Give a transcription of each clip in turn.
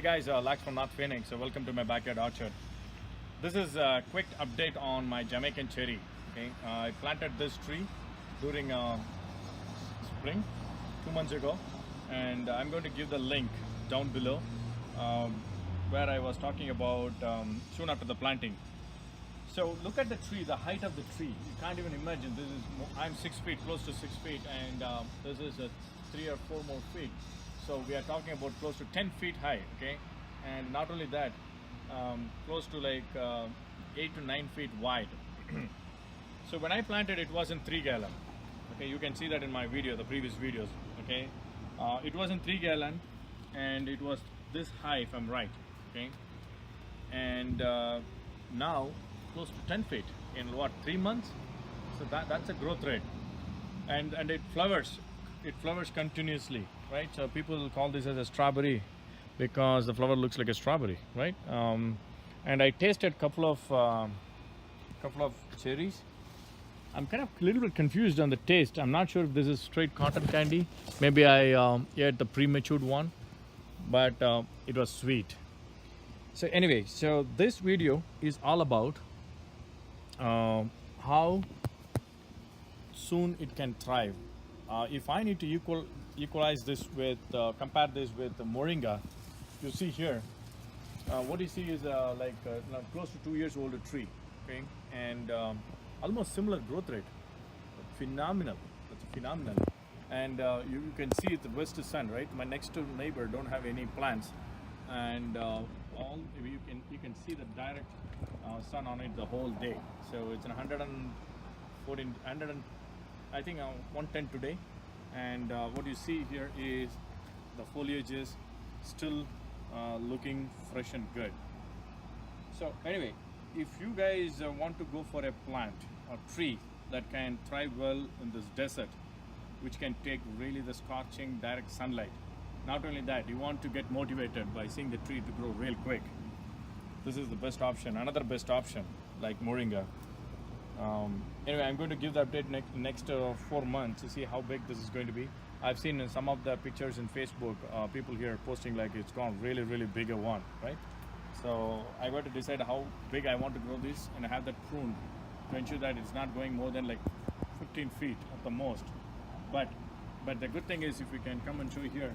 Hey guys, Lax from North Phoenix. So welcome to my backyard orchard. This is a quick update on my Jamaican cherry. Okay, I planted this tree during spring 2 months ago, and I'm going to give the link down below where I was talking about soon after the planting. So look at the tree, the height of the tree. You can't even imagine. This is I'm 6 feet, close to 6 feet, and this is 3 or 4 more feet. So we are talking about close to 10 feet high. Okay, and not only that, close to like 8 to 9 feet wide. So when I planted, it wasn't 3 gallon. Okay, you can see that in my video, the previous videos. Okay, it wasn't 3 gallon, and it was this high, if I'm right. Okay, and now close to 10 feet in what, 3 months. So that's a growth rate, and it flowers continuously, right? So people call this as a strawberry because the flower looks like a strawberry, right? And I tasted couple of cherries. I'm kind of a little bit confused on the taste. I'm not sure if this is straight cotton candy. Maybe I ate the prematured one, but it was sweet. So anyway, so this video is all about how soon it can thrive. If I need to equalize this with, compare this with the moringa, you see here, what you see is close to 2 years old tree, okay, and almost similar growth rate, phenomenal. That's phenomenal, and you can see the west sun, right? My next door neighbor don't have any plants, and you can see the direct sun on it the whole day. So it's 114, I think 110 today, and what you see here is the foliage is still looking fresh and good. So anyway, if you guys want to go for a plant or tree that can thrive well in this desert, which can take really the scorching direct sunlight, not only that, you want to get motivated by seeing the tree to grow real quick, this is the best option. Another best option, like moringa. Anyway, I'm going to give the update next 4 months to see how big this is going to be. I've seen in some of the pictures in Facebook, people here posting like it's gone really bigger one, right? So I got to decide how big I want to grow this, and I have that pruned to ensure that it's not going more than like 15 feet at the most. But the good thing is, if we can come and show you here,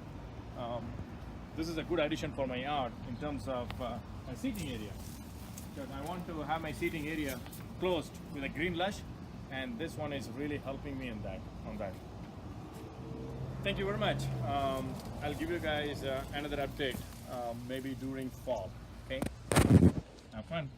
this is a good addition for my yard in terms of my seating area. Because I want to have my seating area closed with a green lush, and this one is really helping me on that. Thank you very much. I'll give you guys another update maybe during fall. Okay, have fun.